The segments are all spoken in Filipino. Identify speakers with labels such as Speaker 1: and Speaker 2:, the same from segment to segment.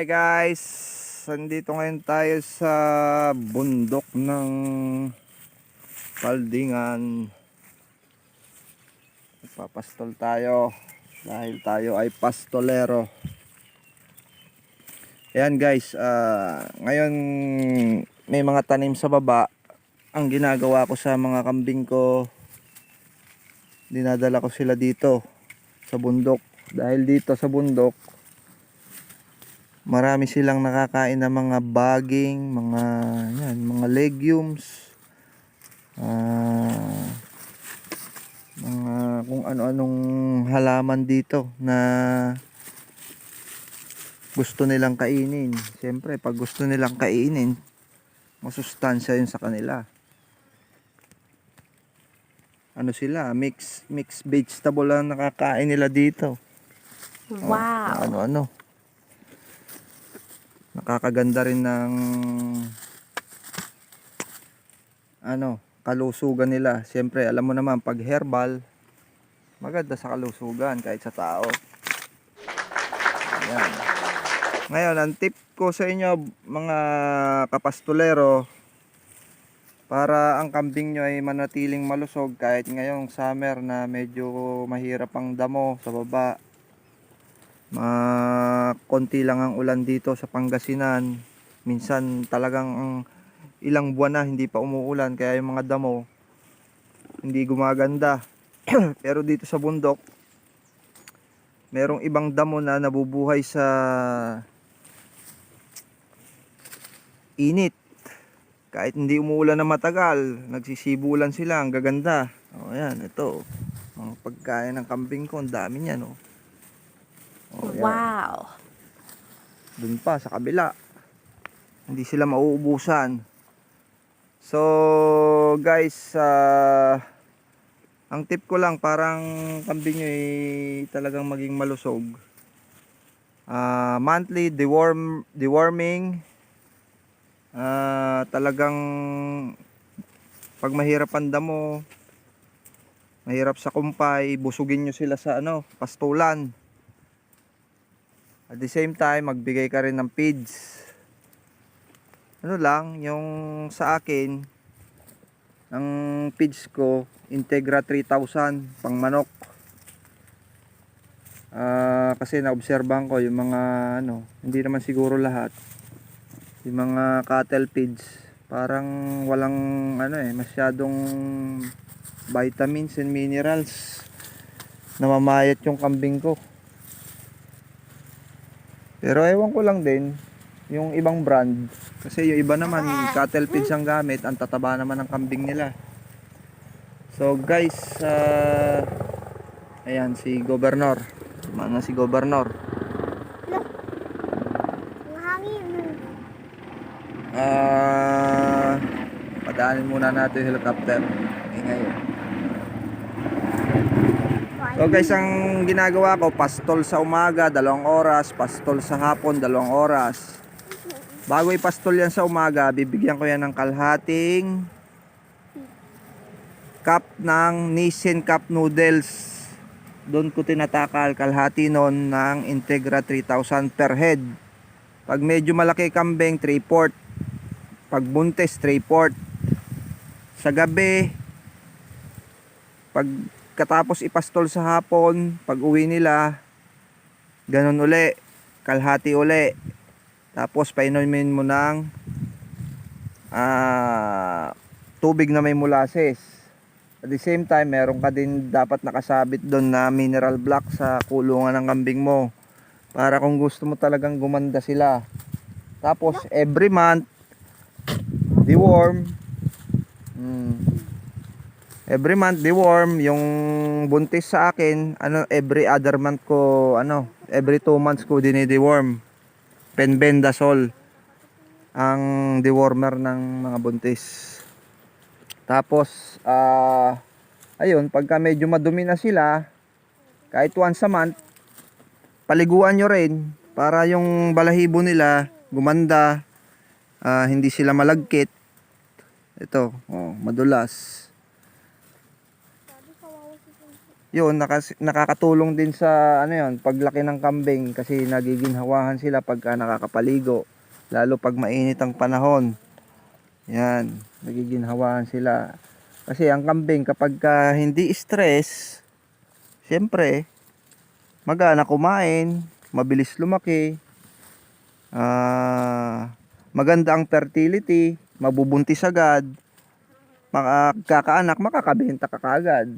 Speaker 1: Hi guys! Nandito ngayon tayo sa bundok ng Paldingan. Papastol tayo dahil tayo ay pastolero. Ayan guys, ngayon may mga tanim sa baba. Ang ginagawa ko sa mga kambing ko, dinadala ko sila dito sa bundok. Dahil dito sa bundok, marami silang nakakain ng mga baging, mga legumes, mga kung ano-anong halaman dito na gusto nilang kainin. Siyempre, pag gusto nilang kainin, masustansya yun sa kanila. Ano sila, mix vegetable lang nakakain nila dito.
Speaker 2: Wow.
Speaker 1: Ano-ano. Nakakaganda rin ng kalusugan nila. Siyempre, alam mo naman, pag herbal, maganda sa kalusugan kahit sa tao. Ayan. Ngayon, ang tip ko sa inyo, mga kapastolero, para ang kambing nyo ay manatiling malusog kahit ngayong summer na medyo mahirap ang damo sa baba. Konti lang ang ulan dito sa Pangasinan. Minsan talagang ilang buwan na hindi pa umuulan, kaya yung mga damo hindi gumaganda. Pero dito sa bundok, merong ibang damo na nabubuhay sa init. Kahit hindi umuulan na matagal, nagsisibulan sila, ang gaganda. Ayan, ito. Ang pagkain ng kambing ko, ang dami niyan, oh. Ayan.
Speaker 2: Wow.
Speaker 1: Dun pa sa kabila, hindi sila mauubusan. So guys, ang tip ko lang, parang kambing nyo ay talagang maging malusog, monthly deworming. Talagang pag mahirap ang damo, mahirap sa kumpay, busugin nyo sila sa pastulan. At the same time, magbigay ka rin ng feeds. Yung sa akin, ang feeds ko, Integra 3000 pang manok. Kasi naobserbahan ko yung mga hindi naman siguro lahat, yung mga cattle feeds, parang walang masyadong vitamins and minerals. Namamayat yung kambing ko. Pero ewan ko lang din yung ibang brand, kasi yung iba naman cattle feeds ang gamit, ang tataba naman ng kambing nila. So guys, ayan si Governor. Mana si Governor. Padaanin muna natin yung helicopter. Ngayon. So guys, ang ginagawa ko, pastol sa umaga 2 oras, pastol sa hapon 2 oras. Bago ipastol yan sa umaga, bibigyan ko yan ng kalahating cup ng Nissin cup noodles. Doon ko tinatakal kalahati nun ng Integra 3000 per head. Pag medyo malaki kambing, 3/4. Pag buntis, 3/4. Sa gabi, pag katapos ipastol sa hapon, pag uwi nila, ganun uli, kalahati uli. Tapos painumin mo ng tubig na may molasses. At the same time, meron ka din dapat nakasabit doon na mineral block sa kulungan ng kambing mo, para kung gusto mo talagang gumanda sila. Tapos every month deworm. Every month deworm. Yung buntis sa akin, every other month ko, every 2 months ko dinideworm. Penbendazole ang dewormer ng mga buntis. Tapos ayun, pagka medyo madumi na sila, kahit once a month, paliguan nyo rin para yung balahibo nila gumanda, hindi sila malagkit. Ito, madulas. yun, nakakatulong din sa ano yun, paglaki ng kambing kasi nagiginhawahan sila pagka nakakapaligo. Lalo pag mainit ang panahon. Yan, nagiginhawahan sila. Kasi ang kambing kapag hindi stress, siyempre, magana kumain, mabilis lumaki, maganda ang fertility, mabubuntis agad, makakaanak, makakabenta ka kaagad.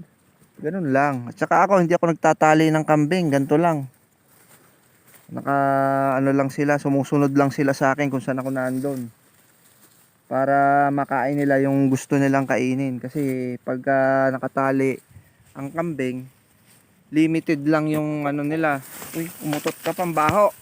Speaker 1: Ganun lang. At saka ako, hindi ako nagtatali ng kambing, ganito lang. Ano lang sila, sumusunod lang sila sa akin kung saan ako nandun. Para makain nila yung gusto nilang kainin. Kasi pagka nakatali ang kambing, limited lang yung ano nila. Uy, umutot ka pang baho.